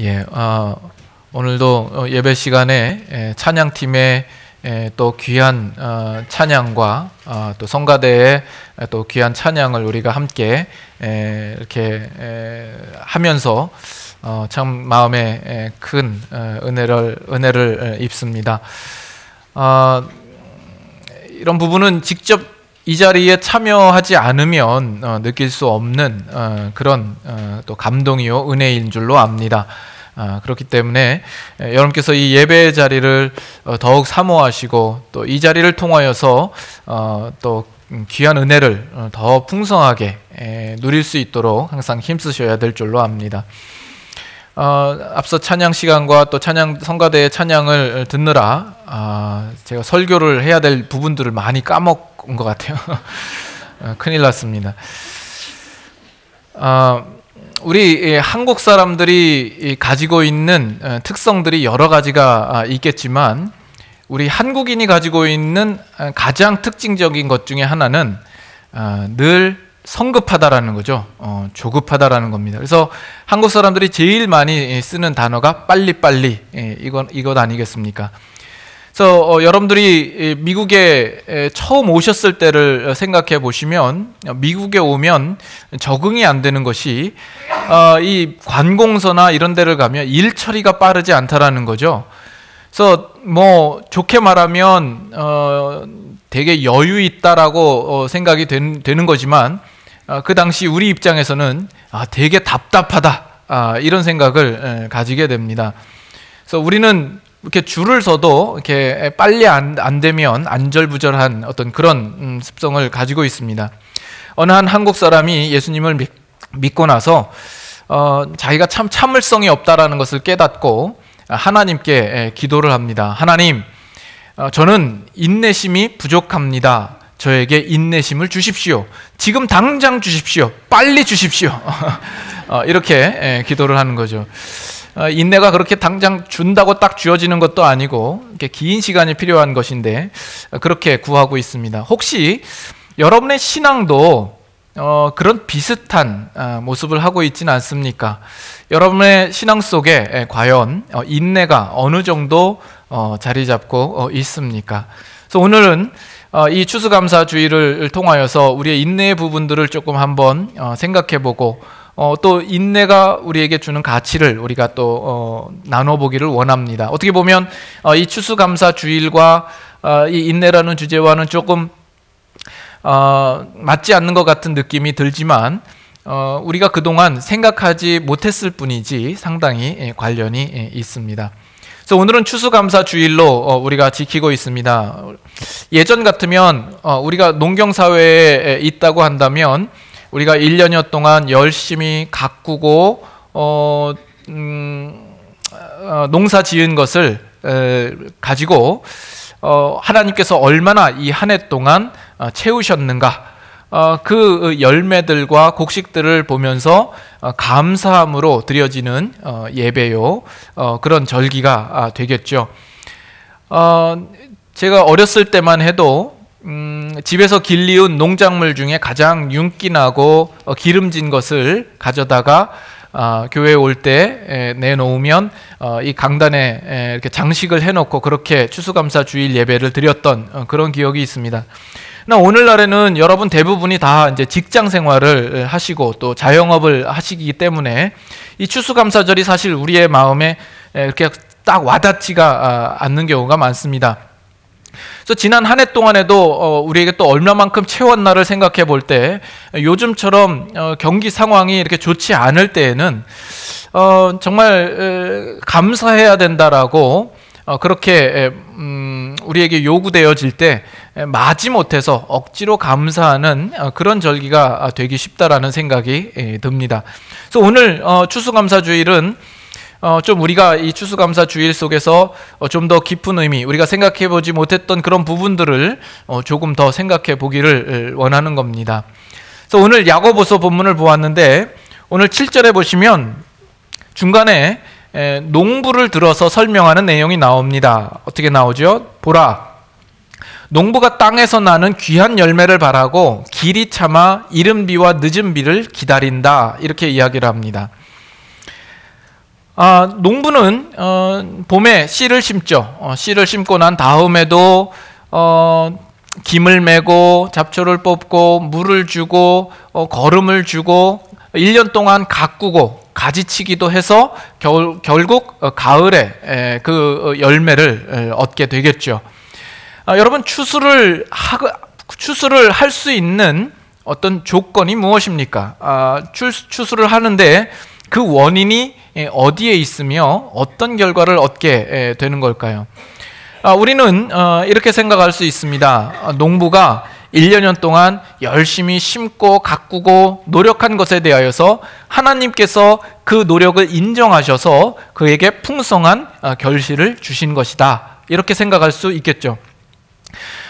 예, 오늘도 예배 시간에 찬양팀의 또 귀한 찬양과 또 성가대의 또 귀한 찬양을 우리가 함께 이렇게 하면서 참 마음에 큰 은혜를 입습니다. 이런 부분은 직접 이 자리에 참여하지 않으면 느낄 수 없는 그런 또 감동이요 은혜인 줄로 압니다. 그렇기 때문에 여러분께서 이 예배 자리를 더욱 사모하시고 또 이 자리를 통하여서 또 귀한 은혜를 더 풍성하게 누릴 수 있도록 항상 힘쓰셔야 될 줄로 압니다. 앞서 찬양 시간과 또 찬양 성가대의 찬양을 듣느라 제가 설교를 해야 될 부분들을 많이 까먹은 것 같아요. 큰일 났습니다. 우리 한국 사람들이 가지고 있는 특성들이 여러 가지가 있겠지만 우리 한국인이 가지고 있는 가장 특징적인 것 중에 하나는 늘 성급하다라는 거죠. 조급하다라는 겁니다. 그래서 한국 사람들이 제일 많이 쓰는 단어가 빨리빨리 이것 아니겠습니까? 그래서 여러분들이 미국에 처음 오셨을 때를 생각해 보시면 미국에 오면 적응이 안 되는 것이 이 관공서나 이런 데를 가면 일 처리가 빠르지 않다라는 거죠. 그래서 뭐 좋게 말하면 되게 여유 있다라고 생각이 되는 거지만 그 당시 우리 입장에서는 되게 답답하다 이런 생각을 가지게 됩니다. 그래서 우리는 이렇게 줄을 서도 이렇게 빨리 안 되면 안절부절한 어떤 그런 습성을 가지고 있습니다. 어느 한 한국 사람이 예수님을 믿고 나서 자기가 참 참을성이 없다라는 것을 깨닫고 하나님께 기도를 합니다. 하나님, 저는 인내심이 부족합니다. 저에게 인내심을 주십시오. 지금 당장 주십시오. 빨리 주십시오. 이렇게 기도를 하는 거죠. 인내가 그렇게 당장 준다고 딱 주어지는 것도 아니고 이렇게 긴 시간이 필요한 것인데 그렇게 구하고 있습니다. 혹시 여러분의 신앙도 그런 비슷한 모습을 하고 있지는 않습니까? 여러분의 신앙 속에 과연 인내가 어느 정도 자리 잡고 있습니까? 그래서 오늘은 이 추수감사주의를 통하여서 우리의 인내의 부분들을 조금 한번 생각해보고 또 인내가 우리에게 주는 가치를 우리가 또 나눠보기를 원합니다. 어떻게 보면 이 추수감사주일과 이 인내라는 주제와는 조금 맞지 않는 것 같은 느낌이 들지만 우리가 그동안 생각하지 못했을 뿐이지 상당히 관련이 있습니다. 그래서 오늘은 추수감사주일로 우리가 지키고 있습니다. 예전 같으면 우리가 농경사회에 있다고 한다면 우리가 1년여 동안 열심히 가꾸고 농사 지은 것을 가지고 하나님께서 얼마나 이 한 해 동안 채우셨는가 그 열매들과 곡식들을 보면서 감사함으로 드려지는 예배요 그런 절기가 되겠죠. 제가 어렸을 때만 해도 집에서 길리운 농작물 중에 가장 윤기나고 기름진 것을 가져다가 교회에 올 때 내놓으면 이 강단에 이렇게 장식을 해놓고 그렇게 추수감사주일 예배를 드렸던 그런 기억이 있습니다. 오늘날에는 여러분 대부분이 다 이제 직장 생활을 하시고 또 자영업을 하시기 때문에 이 추수감사절이 사실 우리의 마음에 이렇게 딱 와닿지가 않는 경우가 많습니다. 그래서 지난 한 해 동안에도 우리에게 또 얼마만큼 채웠나를 생각해 볼 때 요즘처럼 경기 상황이 이렇게 좋지 않을 때에는 정말 감사해야 된다라고 그렇게 우리에게 요구되어질 때 마지못해서 억지로 감사하는 그런 절기가 되기 쉽다라는 생각이 듭니다. 그래서 오늘 추수감사주일은 좀 우리가 이 추수감사주일 속에서 좀 더 깊은 의미, 우리가 생각해보지 못했던 그런 부분들을 조금 더 생각해 보기를 원하는 겁니다. 그래서 오늘 야고보서 본문을 보았는데 오늘 7절에 보시면 중간에 농부를 들어서 설명하는 내용이 나옵니다. 어떻게 나오죠? 보라, 농부가 땅에서 나는 귀한 열매를 바라고 길이 참아 이른 비와 늦은 비를 기다린다. 이렇게 이야기를 합니다. 농부는 봄에 씨를 심죠. 씨를 심고 난 다음에도 김을 메고 잡초를 뽑고 물을 주고 거름을 주고 1년 동안 가꾸고 가지치기도 해서 결국 가을에 그 열매를 얻게 되겠죠. 여러분, 추수를 할 수 있는 어떤 조건이 무엇입니까? 추수를 하는데 그 원인이 어디에 있으며 어떤 결과를 얻게 되는 걸까요? 우리는 이렇게 생각할 수 있습니다. 농부가 1년 동안 열심히 심고 가꾸고 노력한 것에 대하여서 하나님께서 그 노력을 인정하셔서 그에게 풍성한 결실을 주신 것이다, 이렇게 생각할 수 있겠죠.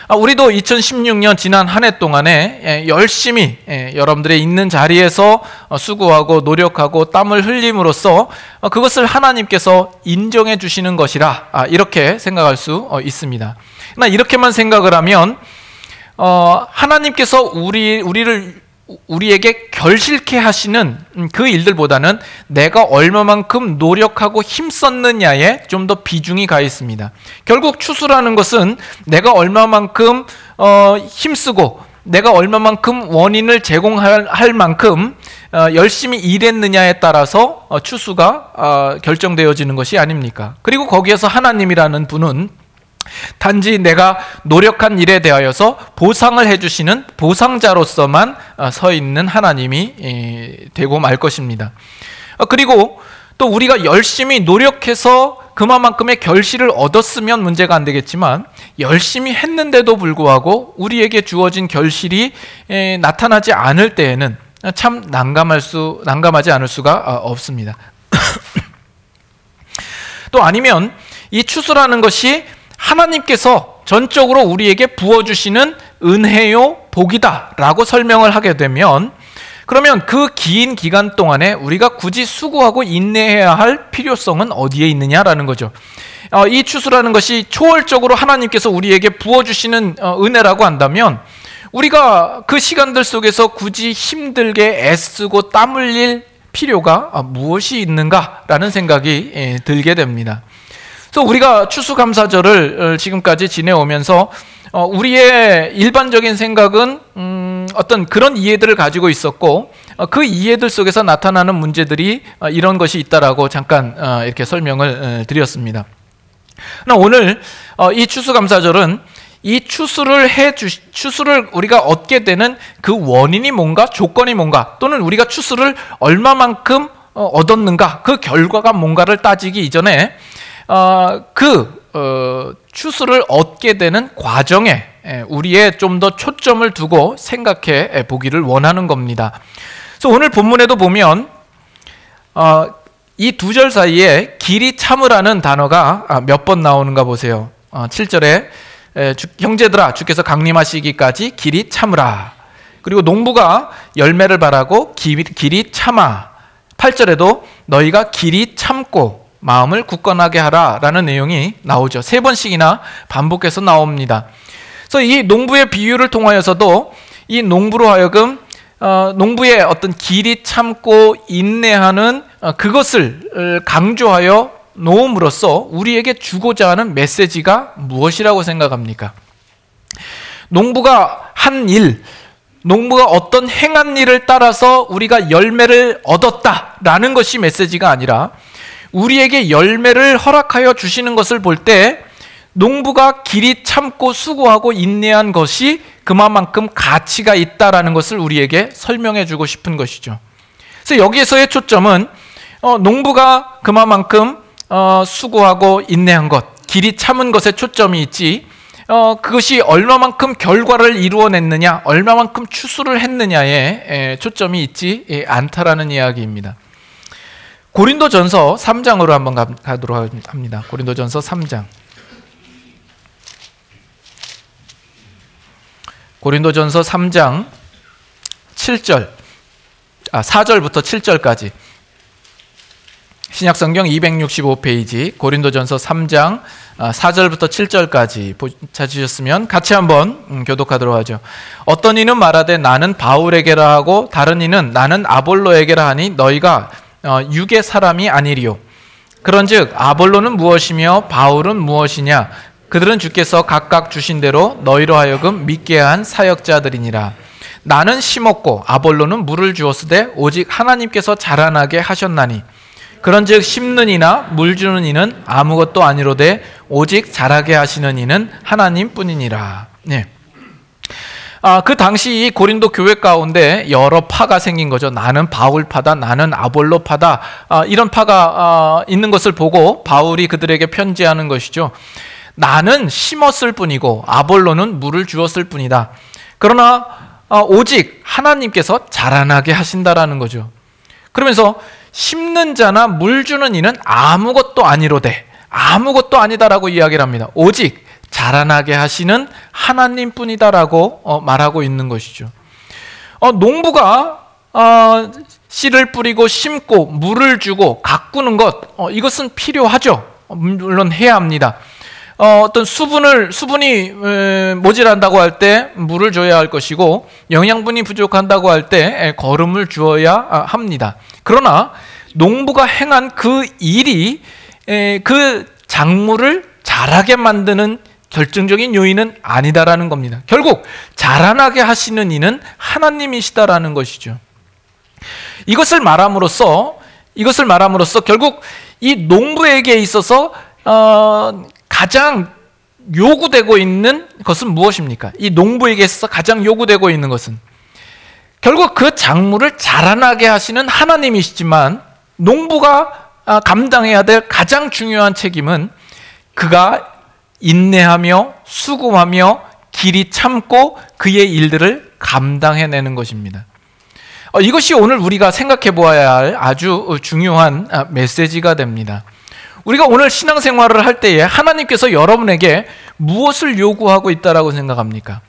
우리도 2016년 지난 한 해 동안에 열심히 여러분들의 있는 자리에서 수고하고 노력하고 땀을 흘림으로써 그것을 하나님께서 인정해 주시는 것이라, 이렇게 생각할 수 있습니다. 그러나 이렇게만 생각을 하면 하나님께서 우리에게 결실케 하시는 그 일들보다는 내가 얼마만큼 노력하고 힘썼느냐에 좀 더 비중이 가 있습니다. 결국 추수라는 것은 내가 얼마만큼 힘쓰고 내가 얼마만큼 원인을 제공할 만큼 열심히 일했느냐에 따라서 추수가 결정되어지는 것이 아닙니까? 그리고 거기에서 하나님이라는 분은 단지 내가 노력한 일에 대하여서 보상을 해주시는 보상자로서만 서 있는 하나님이 되고 말 것입니다. 그리고 또 우리가 열심히 노력해서 그만큼의 결실을 얻었으면 문제가 안 되겠지만, 열심히 했는데도 불구하고 우리에게 주어진 결실이 나타나지 않을 때에는 참 난감하지 않을 수가 없습니다. 또 아니면 이 추수라는 것이 하나님께서 전적으로 우리에게 부어주시는 은혜요 복이다 라고 설명을 하게 되면, 그러면 그 긴 기간 동안에 우리가 굳이 수고하고 인내해야 할 필요성은 어디에 있느냐라는 거죠. 이 추수라는 것이 초월적으로 하나님께서 우리에게 부어주시는 은혜라고 한다면, 우리가 그 시간들 속에서 굳이 힘들게 애쓰고 땀 흘릴 필요가 무엇이 있는가라는 생각이 들게 됩니다. 그래서 우리가 추수감사절을 지금까지 지내오면서 우리의 일반적인 생각은 어떤 그런 이해들을 가지고 있었고, 그 이해들 속에서 나타나는 문제들이 이런 것이 있다라고 잠깐 이렇게 설명을 드렸습니다. 그러나 오늘 이 추수감사절은 이 추수를 우리가 얻게 되는 그 원인이 뭔가, 조건이 뭔가, 또는 우리가 추수를 얼마만큼 얻었는가, 그 결과가 뭔가를 따지기 이전에 추수를 얻게 되는 과정에 우리의 좀 더 초점을 두고 생각해 보기를 원하는 겁니다. 그래서 오늘 본문에도 보면 이 두 절 사이에 길이 참으라는 단어가 몇 번 나오는가 보세요. 7절에 형제들아 주께서 강림하시기까지 길이 참으라. 그리고 농부가 열매를 바라고 길이 참아. 8절에도 너희가 길이 참고 마음을 굳건하게 하라 라는 내용이 나오죠. 3번씩이나 반복해서 나옵니다. 그래서 이 농부의 비유를 통하여서도 이 농부로 하여금 농부의 어떤 길이 참고 인내하는 그것을 강조하여 놓음으로써 우리에게 주고자 하는 메시지가 무엇이라고 생각합니까? 농부가 한 일, 농부가 어떤 행한 일을 따라서 우리가 열매를 얻었다라는 것이 메시지가 아니라, 우리에게 열매를 허락하여 주시는 것을 볼 때 농부가 길이 참고 수고하고 인내한 것이 그만큼 가치가 있다라는 것을 우리에게 설명해 주고 싶은 것이죠. 그래서 여기에서의 초점은 농부가 그만큼 수고하고 인내한 것, 길이 참은 것에 초점이 있지, 그것이 얼마만큼 결과를 이루어냈느냐, 얼마만큼 추수를 했느냐에 초점이 있지 않다라는 이야기입니다. 고린도전서 3장으로 한번 가도록 합니다. 고린도전서 3장. 고린도전서 3장 4절부터 7절까지. 신약성경 265페이지 고린도전서 3장 4절부터 7절까지 찾으셨으면 같이 한번 교독하도록 하죠. 어떤 이는 말하되 나는 바울에게라 하고 다른 이는 나는 아볼로에게라 하니 너희가 육의 사람이 아니리요. 그런즉 아볼로는 무엇이며 바울은 무엇이냐? 그들은 주께서 각각 주신 대로 너희로 하여금 믿게 한 사역자들이니라. 나는 심었고 아볼로는 물을 주었으되 오직 하나님께서 자라나게 하셨나니 그런즉 심는 이나 물 주는 이는 아무것도 아니로되 오직 자라게 하시는 이는 하나님뿐이니라. 네. 그 당시 이 고린도 교회 가운데 여러 파가 생긴 거죠. 나는 바울 파다, 나는 아볼로 파다, 이런 파가 있는 것을 보고 바울이 그들에게 편지하는 것이죠. 나는 심었을 뿐이고 아볼로는 물을 주었을 뿐이다. 그러나 오직 하나님께서 자라나게 하신다라는 거죠. 그러면서 심는 자나 물 주는 이는 아무것도 아니로되, 아무것도 아니다라고 이야기를 합니다. 오직 자라나게 하시는 하나님뿐이다라고 말하고 있는 것이죠. 농부가 씨를 뿌리고 심고 물을 주고 가꾸는 것, 이것은 필요하죠. 물론 해야 합니다. 어떤 수분이 모자란다고 할 때 물을 줘야 할 것이고 영양분이 부족한다고 할 때 거름을 주어야 합니다. 그러나 농부가 행한 그 일이 그 작물을 자라게 만드는 결정적인 요인은 아니다라는 겁니다. 결국 자라나게 하시는 이는 하나님이시다라는 것이죠. 이것을 말함으로써 결국 이 농부에게 있어서 가장 요구되고 있는 것은 무엇입니까? 이 농부에게 있어서 가장 요구되고 있는 것은 결국 그 작물을 자라나게 하시는 하나님이시지만 농부가 감당해야 될 가장 중요한 책임은 그가 인내하며 수고하며 길이 참고 그의 일들을 감당해내는 것입니다. 이것이 오늘 우리가 생각해 보아야 할 아주 중요한 메시지가 됩니다. 우리가 오늘 신앙생활을 할 때에 하나님께서 여러분에게 무엇을 요구하고 있다라고 생각합니까?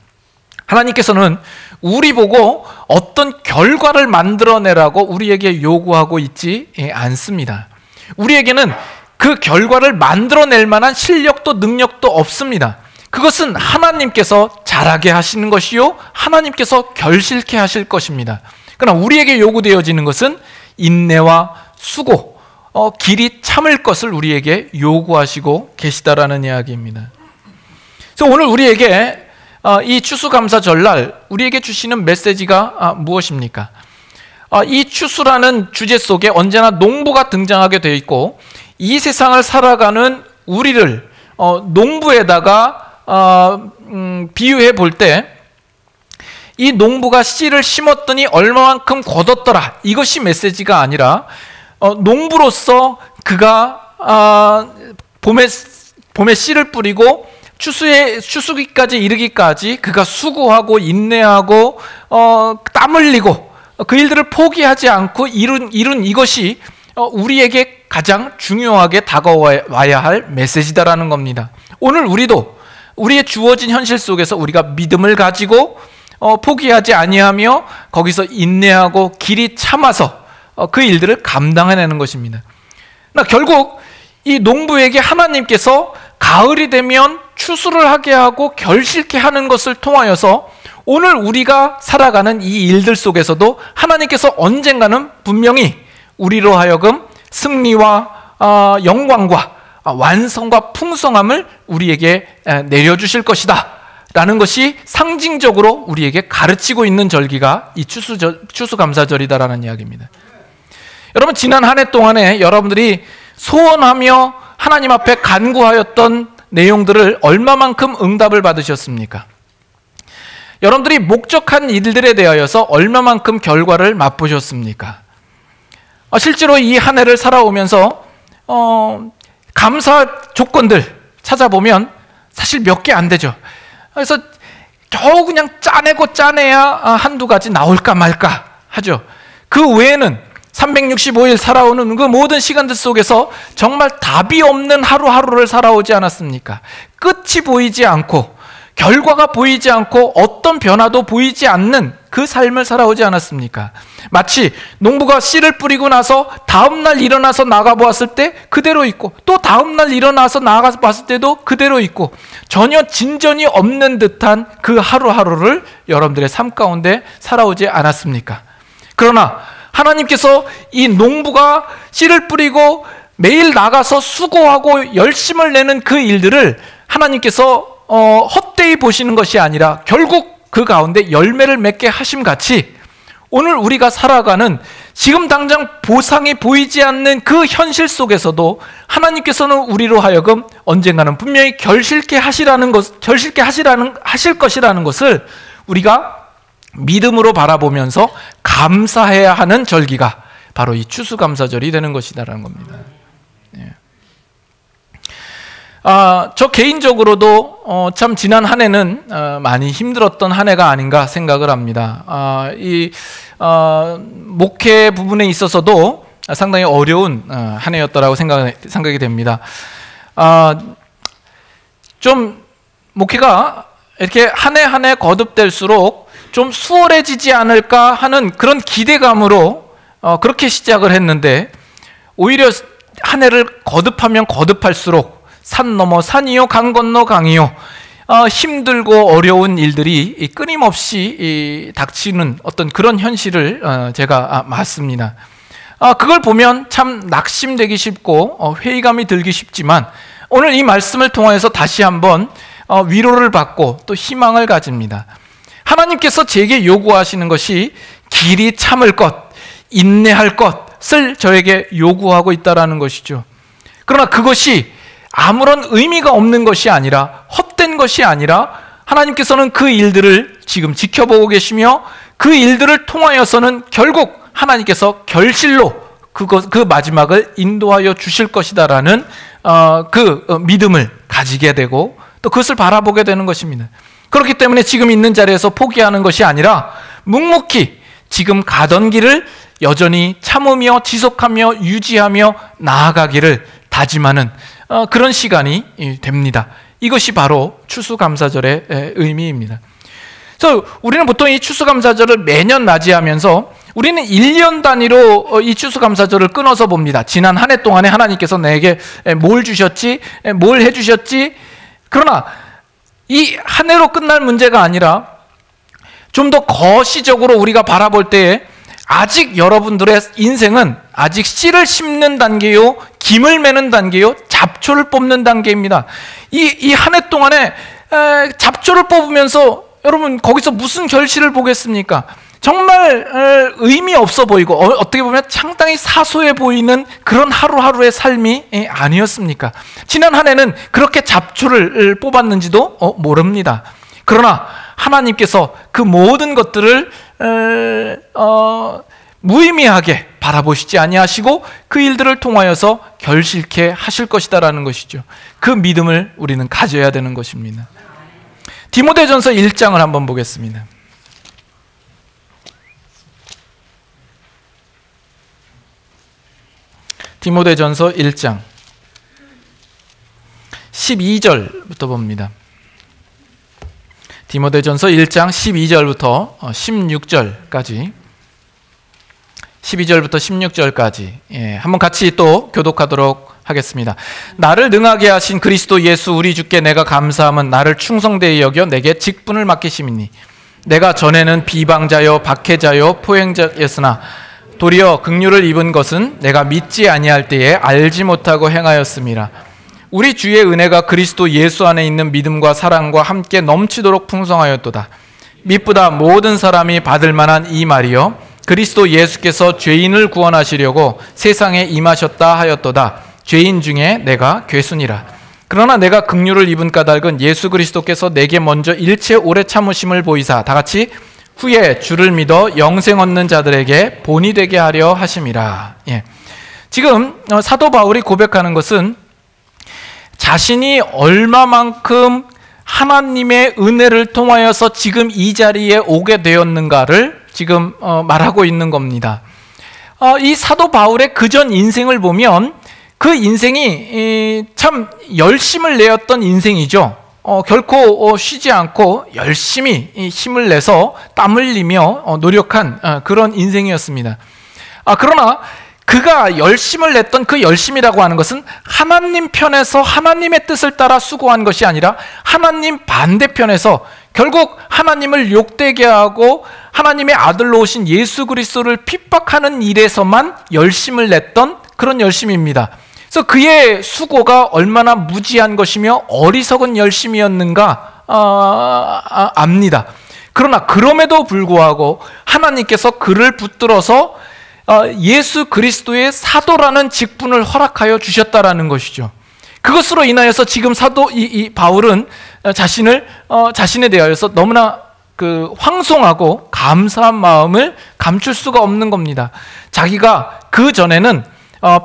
하나님께서는 우리 보고 어떤 결과를 만들어내라고 우리에게 요구하고 있지 않습니다. 우리에게는 그 결과를 만들어낼 만한 실력도 능력도 없습니다. 그것은 하나님께서 잘하게 하시는 것이요 하나님께서 결실케 하실 것입니다. 그러나 우리에게 요구되어지는 것은 인내와 수고, 길이 참을 것을 우리에게 요구하시고 계시다라는 이야기입니다. 그래서 오늘 우리에게 이 추수감사절날 우리에게 주시는 메시지가 무엇입니까? 이 추수라는 주제 속에 언제나 농부가 등장하게 되어 있고 이 세상을 살아가는 우리를 농부에다가 비유해 볼 때 이 농부가 씨를 심었더니 얼마만큼 거뒀더라, 이것이 메시지가 아니라 농부로서 그가 봄에 씨를 뿌리고 추수기까지 이르기까지 그가 수고하고 인내하고 땀 흘리고 그 일들을 포기하지 않고 이룬 이것이 우리에게 가장 중요하게 다가와야 할 메시지다라는 겁니다. 오늘 우리도 우리의 주어진 현실 속에서 우리가 믿음을 가지고 포기하지 아니하며 거기서 인내하고 길이 참아서 그 일들을 감당해내는 것입니다. 결국 이 농부에게 하나님께서 가을이 되면 추수를 하게 하고 결실케 하는 것을 통하여서 오늘 우리가 살아가는 이 일들 속에서도 하나님께서 언젠가는 분명히 우리로 하여금 승리와 영광과 완성과 풍성함을 우리에게 내려주실 것이다 라는 것이 상징적으로 우리에게 가르치고 있는 절기가 이 추수감사절이다라는 이야기입니다. 여러분, 지난 한 해 동안에 여러분들이 소원하며 하나님 앞에 간구하였던 내용들을 얼마만큼 응답을 받으셨습니까? 여러분들이 목적한 일들에 대하여서 얼마만큼 결과를 맛보셨습니까? 실제로 이 한 해를 살아오면서 감사 조건들 찾아보면 사실 몇 개 안 되죠. 그래서 겨우 그냥 짜내야 한두 가지 나올까 말까 하죠. 그 외에는 365일 살아오는 그 모든 시간들 속에서 정말 답이 없는 하루하루를 살아오지 않았습니까? 끝이 보이지 않고 결과가 보이지 않고 어떤 변화도 보이지 않는 그 삶을 살아오지 않았습니까? 마치 농부가 씨를 뿌리고 나서 다음날 일어나서 나가보았을 때 그대로 있고 또 다음날 일어나서 나가봤을 때도 그대로 있고 전혀 진전이 없는 듯한 그 하루하루를 여러분들의 삶 가운데 살아오지 않았습니까? 그러나 하나님께서 이 농부가 씨를 뿌리고 매일 나가서 수고하고 열심을 내는 그 일들을 하나님께서 헛되이 보시는 것이 아니라 결국 그 가운데 열매를 맺게 하심 같이 오늘 우리가 살아가는 지금 당장 보상이 보이지 않는 그 현실 속에서도 하나님께서는 우리로 하여금 언젠가는 분명히 하실 것이라는 것을 우리가 믿음으로 바라보면서 감사해야 하는 절기가 바로 이 추수감사절이 되는 것이다라는 겁니다. 예. 저 개인적으로도 참 지난 한 해는 많이 힘들었던 한 해가 아닌가 생각을 합니다. 이 목회 부분에 있어서도 상당히 어려운 한 해였다라고 생각이 됩니다. 좀 목회가 이렇게 한 해 한 해 거듭될수록 좀 수월해지지 않을까 하는 그런 기대감으로 그렇게 시작을 했는데 오히려 한 해를 거듭하면 거듭할수록 산 넘어 산이요 강 건너 강이요 힘들고 어려운 일들이 끊임없이 닥치는 어떤 그런 현실을 제가 맞습니다. 그걸 보면 참 낙심되기 쉽고 회의감이 들기 쉽지만 오늘 이 말씀을 통해서 다시 한번 위로를 받고 또 희망을 가집니다. 하나님께서 제게 요구하시는 것이 길이 참을 것, 인내할 것을 저에게 요구하고 있다는 것이죠. 그러나 그것이 아무런 의미가 없는 것이 아니라 헛된 것이 아니라 하나님께서는 그 일들을 지금 지켜보고 계시며 그 일들을 통하여서는 결국 하나님께서 결실로 그 마지막을 인도하여 주실 것이다라는 그 믿음을 가지게 되고 또 그것을 바라보게 되는 것입니다. 그렇기 때문에 지금 있는 자리에서 포기하는 것이 아니라 묵묵히 지금 가던 길을 여전히 참으며 지속하며 유지하며 나아가기를 다짐하는 그런 시간이 됩니다. 이것이 바로 추수감사절의 의미입니다. 그래서 우리는 보통 이 추수감사절을 매년 맞이하면서 우리는 1년 단위로 이 추수감사절을 끊어서 봅니다. 지난 한 해 동안에 하나님께서 내게 뭘 주셨지, 뭘 해주셨지. 그러나 이 한 해로 끝날 문제가 아니라 좀 더 거시적으로 우리가 바라볼 때에 아직 여러분들의 인생은 아직 씨를 심는 단계요, 김을 매는 단계요, 잡초를 뽑는 단계입니다. 이 한 해 동안에 잡초를 뽑으면서 여러분 거기서 무슨 결실을 보겠습니까? 정말 의미 없어 보이고 어떻게 보면 상당히 사소해 보이는 그런 하루하루의 삶이 아니었습니까? 지난 한 해는 그렇게 잡초를 뽑았는지도 모릅니다. 그러나 하나님께서 그 모든 것들을 무의미하게 바라보시지 아니하시고 그 일들을 통하여서 결실케 하실 것이다라는 것이죠. 그 믿음을 우리는 가져야 되는 것입니다. 디모데전서 1장을 한번 보겠습니다. 디모데전서 1장 12절부터 봅니다. 디모데전서 1장 12절부터 16절까지 12절부터 16절까지 한번 같이 또 교독하도록 하겠습니다. 나를 능하게 하신 그리스도 예수 우리 주께 내가 감사함은 나를 충성되이 여겨 내게 직분을 맡기심이니 내가 전에는 비방자요 박해자요 포행자였으나 도리어 긍휼을 입은 것은 내가 믿지 아니할 때에 알지 못하고 행하였음이라. 우리 주의 은혜가 그리스도 예수 안에 있는 믿음과 사랑과 함께 넘치도록 풍성하였도다. 미쁘다 모든 사람이 받을 만한 이 말이요 그리스도 예수께서 죄인을 구원하시려고 세상에 임하셨다 하였도다. 죄인 중에 내가 괴순이라. 그러나 내가 긍휼을 입은 까닭은 예수 그리스도께서 내게 먼저 일체 오래 참으심을 보이사 다같이 후에 주를 믿어 영생 얻는 자들에게 본이 되게 하려 하심이라. 지금 사도 바울이 고백하는 것은 자신이 얼마만큼 하나님의 은혜를 통하여서 지금 이 자리에 오게 되었는가를 지금 말하고 있는 겁니다. 이 사도 바울의 그전 인생을 보면 그 인생이 참 열심을 내었던 인생이죠. 결코 쉬지 않고 열심히 힘을 내서 땀 흘리며 노력한 그런 인생이었습니다. 그러나 그가 열심을 냈던 그 열심이라고 하는 것은 하나님 편에서 하나님의 뜻을 따라 수고한 것이 아니라 하나님 반대편에서 결국 하나님을 욕되게 하고 하나님의 아들로 오신 예수 그리스도를 핍박하는 일에서만 열심을 냈던 그런 열심입니다. 그래서 그의 수고가 얼마나 무지한 것이며 어리석은 열심이었는가 압니다. 그러나 그럼에도 불구하고 하나님께서 그를 붙들어서 예수 그리스도의 사도라는 직분을 허락하여 주셨다라는 것이죠. 그것으로 인하여서 지금 사도 이 바울은 자신에 대하여서 너무나 그 황송하고 감사한 마음을 감출 수가 없는 겁니다. 자기가 그 전에는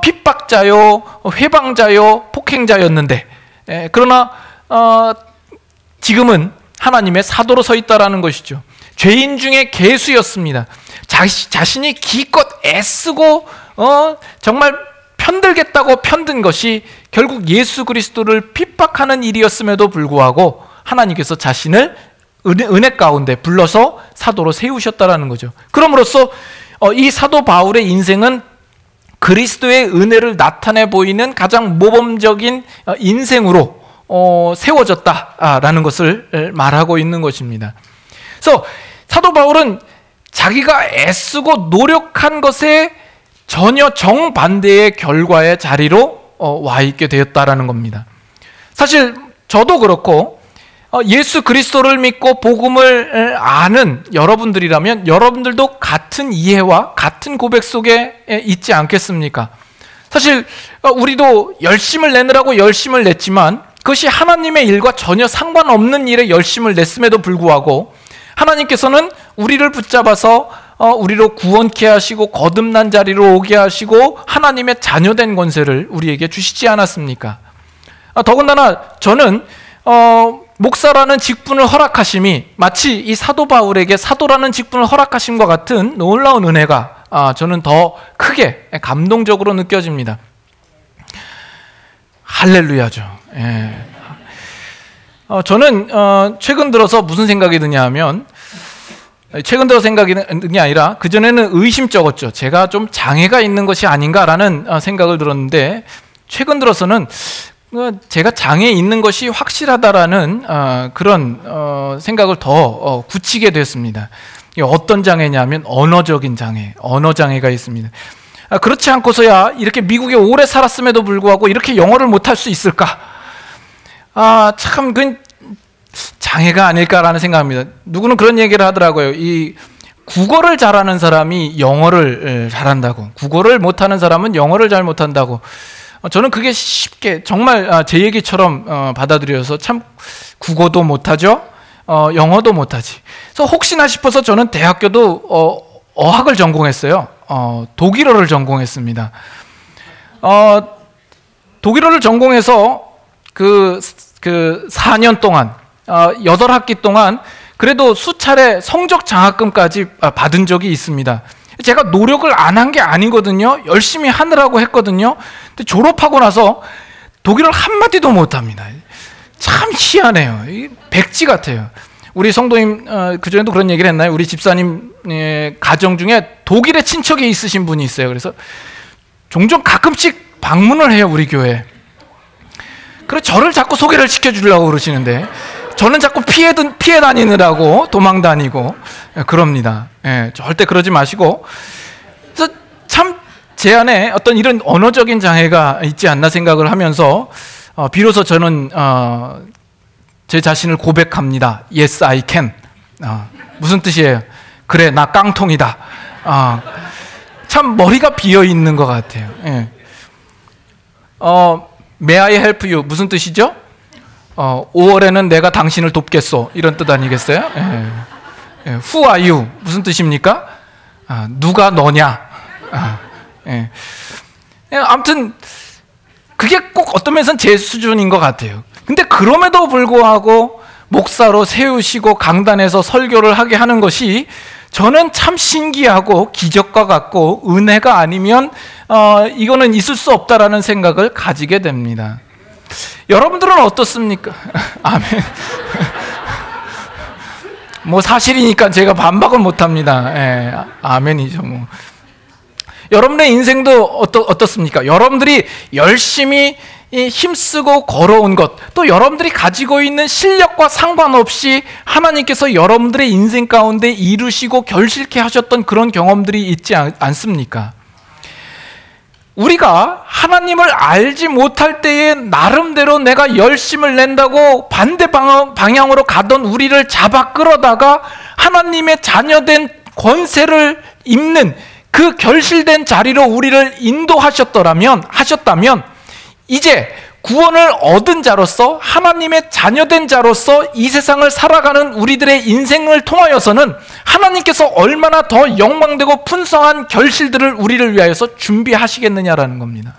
핍박자요, 회방자요, 폭행자였는데, 그러나 지금은 하나님의 사도로 서 있다라는 것이죠. 죄인 중에 괴수였습니다. 자신이 기껏 애쓰고 정말 편들겠다고 편든 것이 결국 예수 그리스도를 핍박하는 일이었음에도 불구하고 하나님께서 자신을 은혜 가운데 불러서 사도로 세우셨다라는 거죠. 그럼으로써 이 사도 바울의 인생은 그리스도의 은혜를 나타내 보이는 가장 모범적인 인생으로 세워졌다라는 것을 말하고 있는 것입니다. 그래서 사도 바울은 자기가 애쓰고 노력한 것에 전혀 정반대의 결과의 자리로 와 있게 되었다라는 겁니다. 사실 저도 그렇고 예수 그리스도를 믿고 복음을 아는 여러분들이라면 여러분들도 같은 이해와 같은 고백 속에 있지 않겠습니까? 사실 우리도 열심을 내느라고 열심을 냈지만 그것이 하나님의 일과 전혀 상관없는 일에 열심을 냈음에도 불구하고 하나님께서는 우리를 붙잡아서 우리로 구원케 하시고 거듭난 자리로 오게 하시고 하나님의 자녀된 권세를 우리에게 주시지 않았습니까? 더군다나 저는 목사라는 직분을 허락하심이 마치 이 사도 바울에게 사도라는 직분을 허락하심과 같은 놀라운 은혜가 저는 더 크게 감동적으로 느껴집니다. 할렐루야죠. 예. 저는 최근 들어서 무슨 생각이 드냐 하면 최근 들어 생각이 드는 게 아니라 그전에는 의심쩍었죠. 제가 좀 장애가 있는 것이 아닌가라는 생각을 들었는데 최근 들어서는 제가 장애 있는 것이 확실하다라는 그런 생각을 더 굳히게 됐습니다. 어떤 장애냐면 언어적인 장애, 언어 장애가 있습니다. 그렇지 않고서야 이렇게 미국에 오래 살았음에도 불구하고 이렇게 영어를 못할 수 있을까? 참 그 장애가 아닐까라는 생각합니다. 누구는 그런 얘기를 하더라고요. 이 국어를 잘하는 사람이 영어를 잘한다고, 국어를 못하는 사람은 영어를 잘 못한다고. 저는 그게 쉽게 정말 제 얘기처럼 받아들여서 참 국어도 못하죠, 영어도 못하지. 그래서 혹시나 싶어서 저는 대학교도 어학을 전공했어요. 독일어를 전공했습니다. 독일어를 전공해서 그 4년 동안 8학기 동안 그래도 수차례 성적 장학금까지 받은 적이 있습니다. 제가 노력을 안 한 게 아니거든요. 열심히 하느라고 했거든요. 근데 졸업하고 나서 독일어를 한마디도 못합니다. 참 희한해요. 백지 같아요. 우리 성도님 그전에도 그런 얘기를 했나요? 우리 집사님 가정 중에 독일에 친척이 있으신 분이 있어요. 그래서 종종 가끔씩 방문을 해요, 우리 교회. 그래서 저를 자꾸 소개를 시켜주려고 그러시는데 저는 자꾸 피해 다니느라고 도망 다니고 그럽니다. 절대 그러지 마시고. 그래서 참 제 안에 어떤 이런 언어적인 장애가 있지 않나 생각을 하면서 비로소 저는 제 자신을 고백합니다. Yes, I can. 무슨 뜻이에요? 그래, 나 깡통이다. 참 머리가 비어 있는 것 같아요. May I help you? 무슨 뜻이죠? 5월에는 내가 당신을 돕겠소. 이런 뜻 아니겠어요? Who are you? 무슨 뜻입니까? 누가 너냐? 아무튼 그게 꼭 어떤 면에서는 제 수준인 것 같아요. 근데 그럼에도 불구하고 목사로 세우시고 강단에서 설교를 하게 하는 것이 저는 참 신기하고 기적과 같고 은혜가 아니면 이거는 있을 수 없다라는 생각을 가지게 됩니다. 여러분들은 어떻습니까? 아멘. 뭐 사실이니까 제가 반박을 못합니다. 아멘이죠. 뭐. 여러분의 인생도 어떻습니까? 여러분들이 열심히 힘쓰고 걸어온 것, 또 여러분들이 가지고 있는 실력과 상관없이 하나님께서 여러분들의 인생 가운데 이루시고 결실케 하셨던 그런 경험들이 있지 않습니까? 우리가 하나님을 알지 못할 때에 나름대로 내가 열심을 낸다고 반대 방향으로 가던 우리를 잡아 끌어다가 하나님의 자녀된 권세를 입는 그 결실된 자리로 우리를 인도하셨다면 이제 구원을 얻은 자로서 하나님의 자녀된 자로서 이 세상을 살아가는 우리들의 인생을 통하여서는 하나님께서 얼마나 더 영광되고 풍성한 결실들을 우리를 위하여서 준비하시겠느냐라는 겁니다.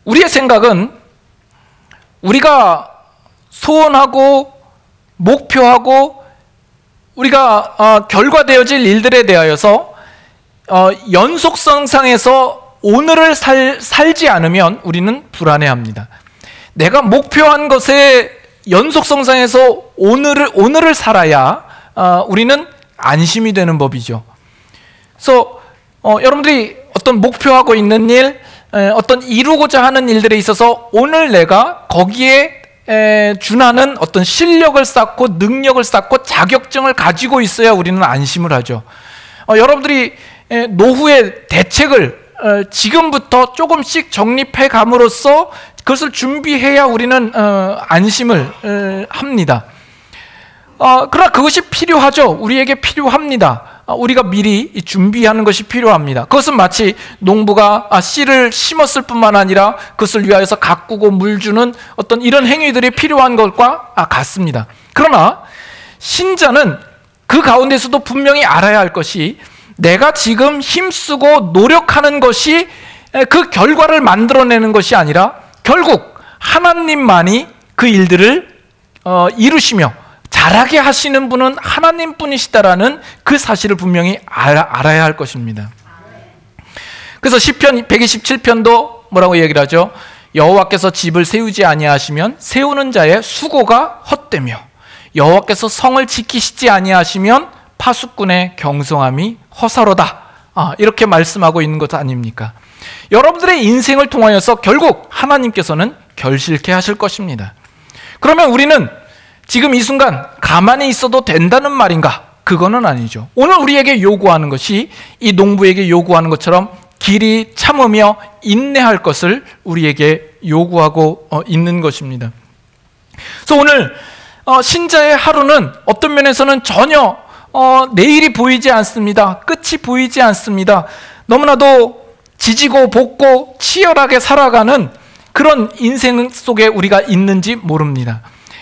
우리의 생각은 우리가 소원하고 목표하고 우리가 결과되어질 일들에 대하여서 연속성상에서 오늘을 살지 않으면 우리는 불안해합니다. 내가 목표한 것에 연속성상에서 오늘을 살아야 우리는 안심이 되는 법이죠. 그래서 여러분들이 어떤 목표하고 있는 일, 어떤 이루고자 하는 일들에 있어서 오늘 내가 거기에 준하는 어떤 실력을 쌓고 능력을 쌓고 자격증을 가지고 있어야 우리는 안심을 하죠. 여러분들이 노후의 대책을 지금부터 조금씩 정립해 감으로써 그것을 준비해야 우리는 안심을 합니다. 그러나 그것이 필요하죠. 우리에게 필요합니다. 우리가 미리 준비하는 것이 필요합니다. 그것은 마치 농부가 씨를 심었을 뿐만 아니라 그것을 위하여서 가꾸고 물 주는 어떤 이런 행위들이 필요한 것과 같습니다. 그러나 신자는 그 가운데서도 분명히 알아야 할 것이 내가 지금 힘쓰고 노력하는 것이 그 결과를 만들어내는 것이 아니라 결국 하나님만이 그 일들을 이루시며 잘하게 하시는 분은 하나님뿐이시다라는 그 사실을 분명히 알아야 할 것입니다. 그래서 시편 127편도 뭐라고 얘기를 하죠? 여호와께서 집을 세우지 아니하시면 세우는 자의 수고가 헛되며 여호와께서 성을 지키시지 아니하시면 파수꾼의 경성함이 허사로다. 이렇게 말씀하고 있는 것 아닙니까? 여러분들의 인생을 통하여서 결국 하나님께서는 결실케 하실 것입니다. 그러면 우리는 지금 이 순간 가만히 있어도 된다는 말인가? 그거는 아니죠. 오늘 우리에게 요구하는 것이 이 농부에게 요구하는 것처럼 길이 참으며 인내할 것을 우리에게 요구하고 있는 것입니다. 그래서 오늘 신자의 하루는 어떤 면에서는 전혀 내일이 보이지 않습니다. 끝이 보이지 않습니다. 너무나도 지지고 볶고 치열하게 살아가는 그런 인생 속에 우리가 있는지 모릅니다.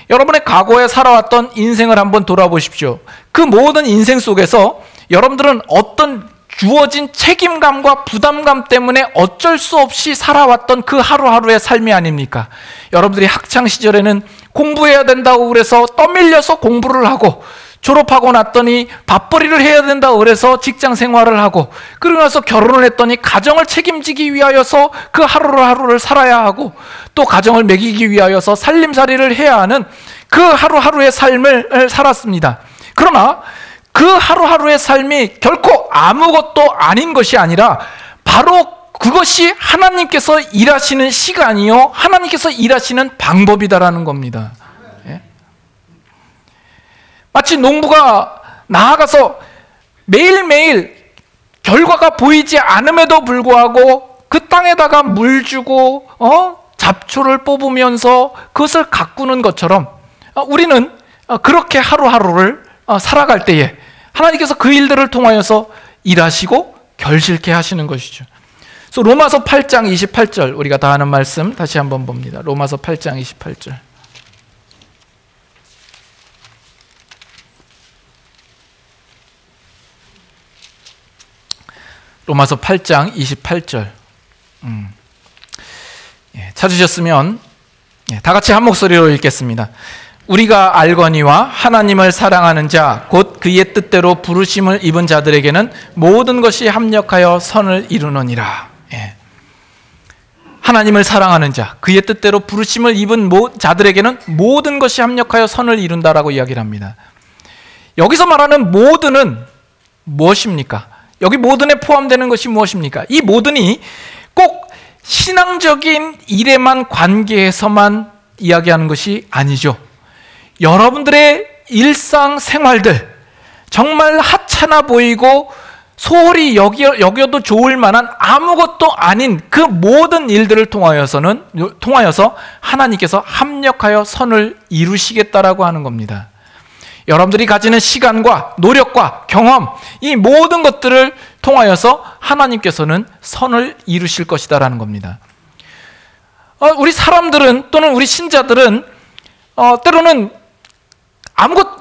여러분의 과거에 살아왔던 인생을 한번 돌아보십시오. 그 모든 인생 속에서 여러분들은 어떤 주어진 책임감과 부담감 때문에 어쩔 수 없이 살아왔던 그 하루하루의 삶이 아닙니까? 여러분들이 학창시절에는 공부해야 된다고 그래서 떠밀려서 공부를 하고 졸업하고 났더니 밥벌이를 해야 된다고 그래서 직장 생활을 하고 그러고 나서 결혼을 했더니 가정을 책임지기 위하여서 그 하루하루를 살아야 하고 또 가정을 먹이기 위하여서 살림살이를 해야 하는 그 하루하루의 삶을 살았습니다. 그러나 그 하루하루의 삶이 결코 아무것도 아닌 것이 아니라 바로 그것이 하나님께서 일하시는 시간이요 하나님께서 일하시는 방법이다라는 겁니다. 마치 농부가 나아가서 매일매일 결과가 보이지 않음에도 불구하고 그 땅에다가 물 주고 잡초를 뽑으면서 그것을 가꾸는 것처럼 우리는 그렇게 하루하루를 살아갈 때에 하나님께서 그 일들을 통하여서 일하시고 결실케 하시는 것이죠. 그래서 로마서 8장 28절 우리가 다 아는 말씀 다시 한번 봅니다. 로마서 8장 28절. 로마서 8장 28절 찾으셨으면 다 같이 한 목소리로 읽겠습니다. 우리가 알거니와 하나님을 사랑하는 자 곧 그의 뜻대로 부르심을 입은 자들에게는 모든 것이 합력하여 선을 이루느니라. 하나님을 사랑하는 자 그의 뜻대로 부르심을 입은 자들에게는 모든 것이 합력하여 선을 이룬다라고 이야기를 합니다. 여기서 말하는 모든은 무엇입니까? 여기 모든에 포함되는 것이 무엇입니까? 이 모든이 꼭 신앙적인 일에만 관계해서만 이야기하는 것이 아니죠. 여러분들의 일상생활들 정말 하찮아 보이고 소홀히 여겨도 좋을 만한 아무것도 아닌 그 모든 일들을 통하여서 하나님께서 합력하여 선을 이루시겠다라고 하는 겁니다. 여러분들이 가지는 시간과 노력과 경험, 이 모든 것들을 통하여서 하나님께서는 선을 이루실 것이다라는 겁니다. 우리 사람들은 또는 우리 신자들은 때로는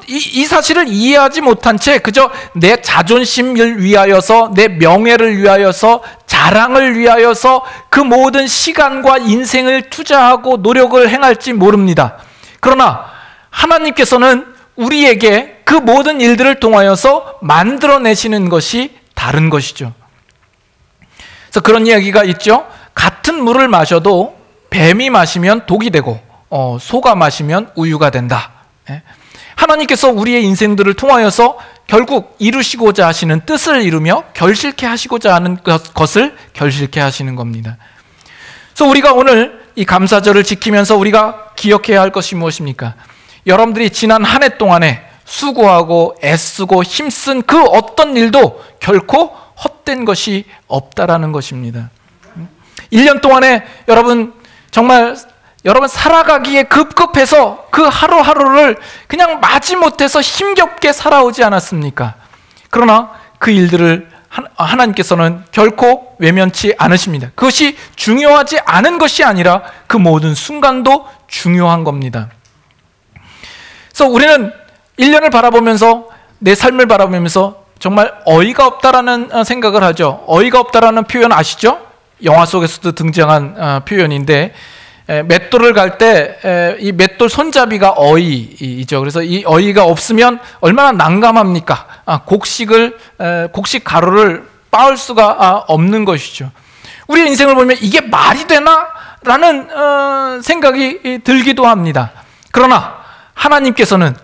이 사실을 이해하지 못한 채 그저 내 자존심을 위하여서, 내 명예를 위하여서, 자랑을 위하여서 그 모든 시간과 인생을 투자하고 노력을 행할지 모릅니다. 그러나 하나님께서는 우리에게 그 모든 일들을 통하여서 만들어내시는 것이 다른 것이죠. 그래서 그런 이야기가 있죠. 같은 물을 마셔도 뱀이 마시면 독이 되고 소가 마시면 우유가 된다. 하나님께서 우리의 인생들을 통하여서 결국 이루시고자 하시는 뜻을 이루며 결실케 하시고자 하는 것을 결실케 하시는 겁니다. 그래서 우리가 오늘 이 감사절을 지키면서 우리가 기억해야 할 것이 무엇입니까? 여러분들이 지난 한 해 동안에 수고하고 애쓰고 힘쓴 그 어떤 일도 결코 헛된 것이 없다라는 것입니다. 1년 동안에 여러분 정말 살아가기에 급급해서 그 하루하루를 그냥 마지못해서 힘겹게 살아오지 않았습니까? 그러나 그 일들을 하나님께서는 결코 외면치 않으십니다. 그것이 중요하지 않은 것이 아니라 그 모든 순간도 중요한 겁니다. 그래서 우리는 1년을 바라보면서, 내 삶을 바라보면서 정말 어이가 없다라는 생각을 하죠. 어이가 없다라는 표현 아시죠? 영화 속에서도 등장한 표현인데, 맷돌을 갈 때 이 맷돌 손잡이가 어이이죠. 그래서 이 어이가 없으면 얼마나 난감합니까? 곡식 가루를 빻을 수가 없는 것이죠. 우리의 인생을 보면 이게 말이 되나? 라는 생각이 들기도 합니다. 그러나 하나님께서는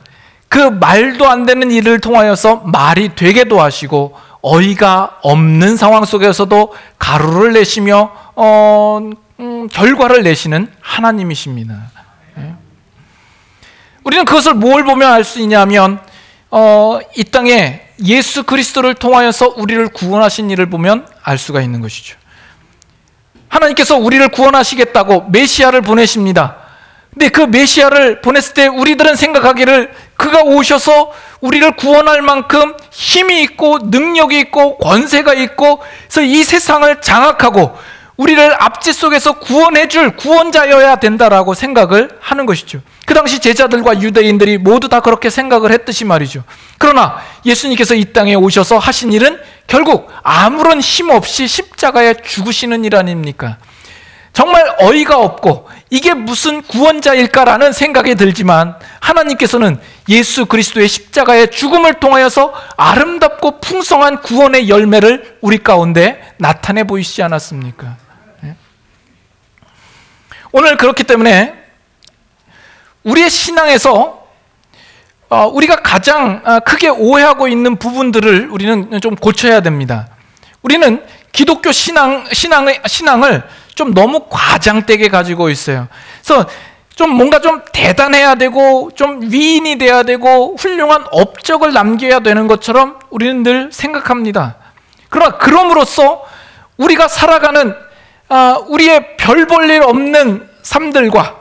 그 말도 안 되는 일을 통하여서 말이 되게도 하시고, 어이가 없는 상황 속에서도 가루를 내시며 결과를 내시는 하나님이십니다. 우리는 그것을 뭘 보면 알 수 있냐면 이 땅에 예수 그리스도를 통하여서 우리를 구원하신 일을 보면 알 수가 있는 것이죠. 하나님께서 우리를 구원하시겠다고 메시아를 보내십니다. 근데 그 메시아를 보냈을 때 우리들은 생각하기를 그가 오셔서 우리를 구원할 만큼 힘이 있고 능력이 있고 권세가 있고, 그래서 이 세상을 장악하고 우리를 앞지 속에서 구원해줄 구원자여야 된다라고 생각을 하는 것이죠. 그 당시 제자들과 유대인들이 모두 다 그렇게 생각을 했듯이 말이죠. 그러나 예수님께서 이 땅에 오셔서 하신 일은 결국 아무런 힘 없이 십자가에 죽으시는 일 아닙니까? 정말 어이가 없고 이게 무슨 구원자일까라는 생각이 들지만, 하나님께서는 예수 그리스도의 십자가의 죽음을 통하여서 아름답고 풍성한 구원의 열매를 우리 가운데 나타내 보이시지 않았습니까? 오늘 그렇기 때문에 우리의 신앙에서 우리가 가장 크게 오해하고 있는 부분들을 우리는 좀 고쳐야 됩니다. 우리는 기독교 신앙을 좀 너무 과장되게 가지고 있어요. 그래서 좀 뭔가 좀 대단해야 되고 좀 위인이 돼야 되고 훌륭한 업적을 남겨야 되는 것처럼 우리는 늘 생각합니다. 그러나 그럼으로써 우리가 살아가는 우리의 별 볼 일 없는 삶들과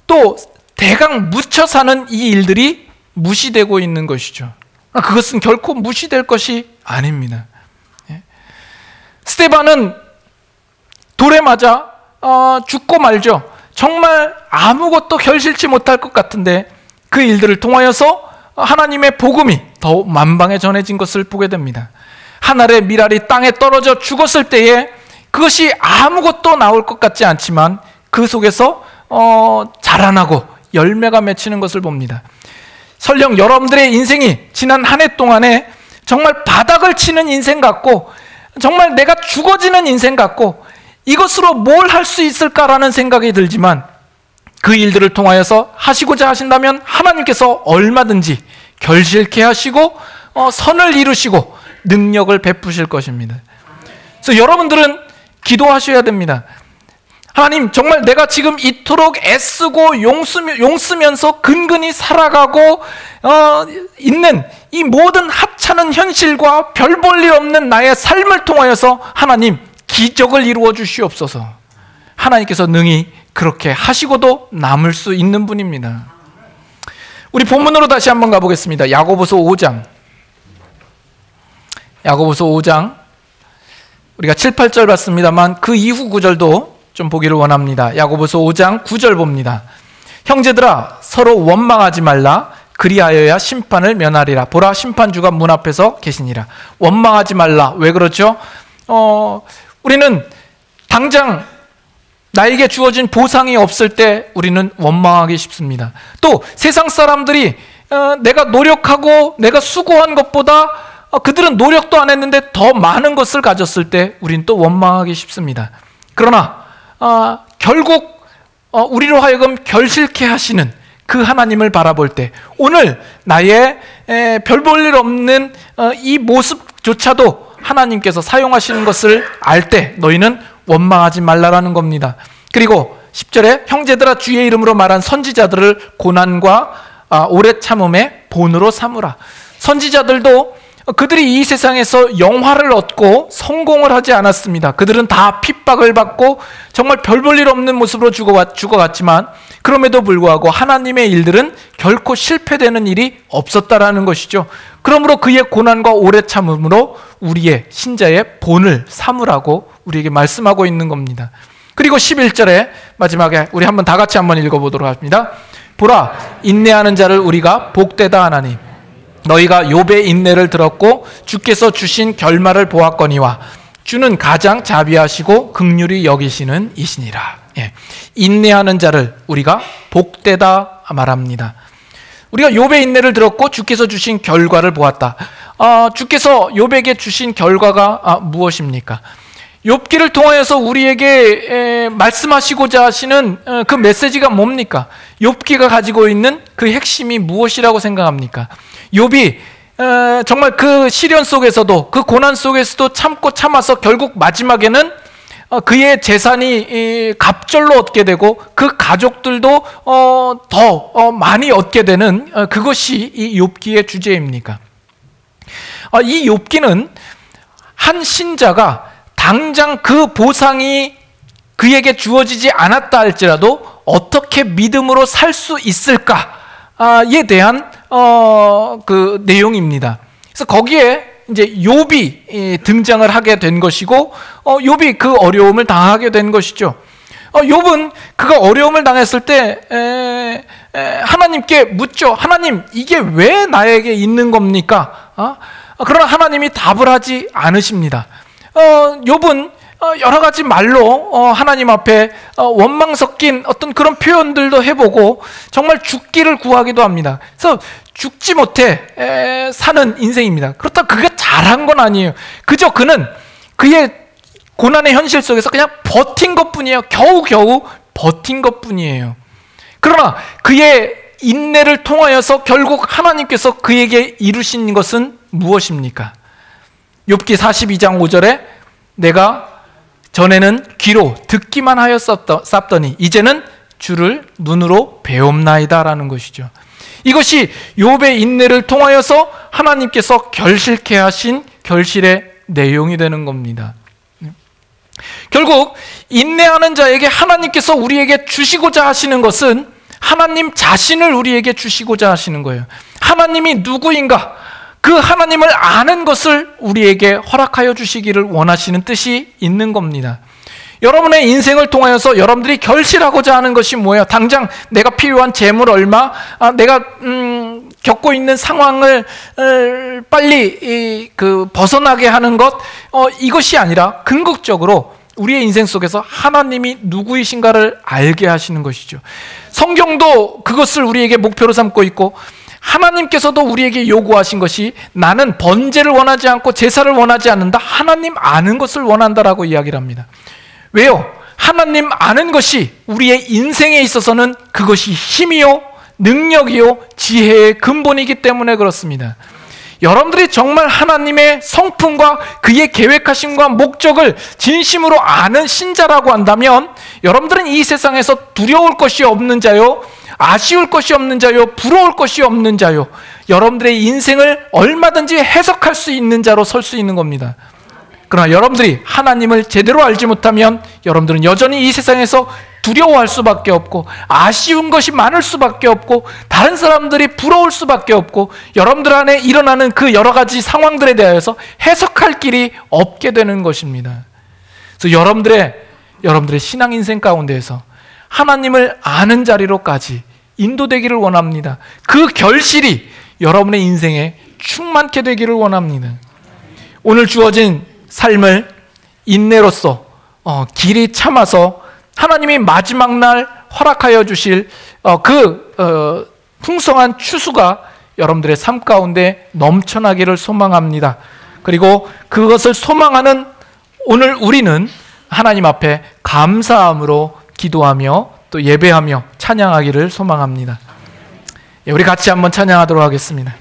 또 대강 묻혀 사는 이 일들이 무시되고 있는 것이죠. 그것은 결코 무시될 것이 아닙니다. 스데반은 돌에 맞아 죽고 말죠. 정말 아무것도 결실치 못할 것 같은데 그 일들을 통하여서 하나님의 복음이 더욱 만방에 전해진 것을 보게 됩니다. 한 알의 밀알이 땅에 떨어져 죽었을 때에 그것이 아무것도 나올 것 같지 않지만 그 속에서 자라나고 열매가 맺히는 것을 봅니다. 설령 여러분들의 인생이 지난 한 해 동안에 정말 바닥을 치는 인생 같고 정말 내가 죽어지는 인생 같고 이것으로 뭘 할 수 있을까라는 생각이 들지만, 그 일들을 통하여서 하시고자 하신다면 하나님께서 얼마든지 결실케 하시고 선을 이루시고 능력을 베푸실 것입니다. 그래서 여러분들은 기도하셔야 됩니다. 하나님, 정말 내가 지금 이토록 애쓰고 용쓰면서 근근히 살아가고 있는 이 모든 하찮은 현실과 별 볼 일 없는 나의 삶을 통하여서 하나님, 기적을 이루어 주시옵소서. 하나님께서 능히 그렇게 하시고도 남을 수 있는 분입니다. 우리 본문으로 다시 한번 가보겠습니다. 야고보서 5장. 야고보서 5장. 우리가 7, 8절 봤습니다만 그 이후 구절도 좀 보기를 원합니다. 야고보서 5장 9절 봅니다. 형제들아, 서로 원망하지 말라. 그리하여야 심판을 면하리라. 보라, 심판주가 문 앞에서 계시니라. 원망하지 말라. 왜 그렇죠? 우리는 당장 나에게 주어진 보상이 없을 때 우리는 원망하기 쉽습니다. 또 세상 사람들이 내가 노력하고 내가 수고한 것보다 그들은 노력도 안 했는데 더 많은 것을 가졌을 때 우리는 또 원망하기 쉽습니다. 그러나 결국 우리로 하여금 결실케 하시는 그 하나님을 바라볼 때, 오늘 나의 별 볼 일 없는 이 모습조차도 하나님께서 사용하시는 것을 알 때 너희는 원망하지 말라라는 겁니다. 그리고 10절에 형제들아, 주의 이름으로 말한 선지자들을 고난과 오래 참음의 본으로 삼으라. 선지자들도 그들이 이 세상에서 영화를 얻고 성공을 하지 않았습니다. 그들은 다 핍박을 받고 정말 별 볼 일 없는 모습으로 죽어갔지만 그럼에도 불구하고 하나님의 일들은 결코 실패되는 일이 없었다라는 것이죠. 그러므로 그의 고난과 오래 참음으로 우리의 신자의 본을 삼으라고 우리에게 말씀하고 있는 겁니다. 그리고 11절에 마지막에 우리 한번 다 같이 한번 읽어보도록 합니다. 보라, 인내하는 자를 우리가 복되다 하나니 너희가 욥의 인내를 들었고 주께서 주신 결말을 보았거니와 주는 가장 자비하시고 긍휼히 여기시는 이시니라. 인내하는 자를 우리가 복되다 말합니다. 우리가 욥의 인내를 들었고 주께서 주신 결과를 보았다. 주께서 욥에게 주신 결과가 무엇입니까? 욥기를 통하여서 우리에게 말씀하시고자 하시는 그 메시지가 뭡니까? 욥기가 가지고 있는 그 핵심이 무엇이라고 생각합니까? 욥이 정말 그 시련 속에서도, 그 고난 속에서도 참고 참아서 결국 마지막에는 그의 재산이 갑절로 얻게 되고 그 가족들도 더 많이 얻게 되는 그것이 이 욥기의 주제입니까? 이 욥기는 한 신자가 당장 그 보상이 그에게 주어지지 않았다 할지라도 어떻게 믿음으로 살 수 있을까에 대한 그 내용입니다. 그래서 거기에 이제 욥이 등장을 하게 된 것이고, 욥이 그 어려움을 당하게 된 것이죠. 욥은 그가 어려움을 당했을 때 하나님께 묻죠. 하나님, 이게 왜 나에게 있는 겁니까? 그러나 하나님이 답을 하지 않으십니다. 욥은 여러 가지 말로 하나님 앞에 원망 섞인 어떤 그런 표현들도 해보고 정말 죽기를 구하기도 합니다. 그래서 죽지 못해 사는 인생입니다. 그렇다고 그게 잘한 건 아니에요. 그저 그는 그의 고난의 현실 속에서 그냥 버틴 것뿐이에요. 겨우겨우 버틴 것뿐이에요. 그러나 그의 인내를 통하여서 결국 하나님께서 그에게 이루신 것은 무엇입니까? 욥기 42장 5절에 내가 전에는 귀로 듣기만 하여 쌌더니 이제는 주를 눈으로 배움나이다 라는 것이죠. 이것이 욥의 인내를 통하여서 하나님께서 결실케 하신 결실의 내용이 되는 겁니다. 결국 인내하는 자에게 하나님께서 우리에게 주시고자 하시는 것은 하나님 자신을 우리에게 주시고자 하시는 거예요. 하나님이 누구인가? 그 하나님을 아는 것을 우리에게 허락하여 주시기를 원하시는 뜻이 있는 겁니다. 여러분의 인생을 통하여서 여러분들이 결실하고자 하는 것이 뭐예요? 당장 내가 필요한 재물 얼마, 내가 겪고 있는 상황을 빨리 벗어나게 하는 것, 이것이 아니라 궁극적으로 우리의 인생 속에서 하나님이 누구이신가를 알게 하시는 것이죠. 성경도 그것을 우리에게 목표로 삼고 있고, 하나님께서도 우리에게 요구하신 것이 나는 번제를 원하지 않고 제사를 원하지 않는다. 하나님 아는 것을 원한다라고 이야기를 합니다. 왜요? 하나님 아는 것이 우리의 인생에 있어서는 그것이 힘이요, 능력이요, 지혜의 근본이기 때문에 그렇습니다. 여러분들이 정말 하나님의 성품과 그의 계획하심과 목적을 진심으로 아는 신자라고 한다면 여러분들은 이 세상에서 두려울 것이 없는 자요, 아쉬울 것이 없는 자요, 부러울 것이 없는 자요, 여러분들의 인생을 얼마든지 해석할 수 있는 자로 설 수 있는 겁니다. 그러나 여러분들이 하나님을 제대로 알지 못하면 여러분들은 여전히 이 세상에서 두려워할 수밖에 없고, 아쉬운 것이 많을 수밖에 없고, 다른 사람들이 부러울 수밖에 없고, 여러분들 안에 일어나는 그 여러 가지 상황들에 대해서 해석할 길이 없게 되는 것입니다. 그래서 여러분들의 신앙 인생 가운데에서 하나님을 아는 자리로까지 인도되기를 원합니다. 그 결실이 여러분의 인생에 충만케 되기를 원합니다. 오늘 주어진 삶을 인내로써 길이 참아서 하나님이 마지막 날 허락하여 주실 풍성한 추수가 여러분들의 삶 가운데 넘쳐나기를 소망합니다. 그리고 그것을 소망하는 오늘 우리는 하나님 앞에 감사함으로 기도하며 또 예배하며 찬양하기를 소망합니다. 우리 같이 한번 찬양하도록 하겠습니다.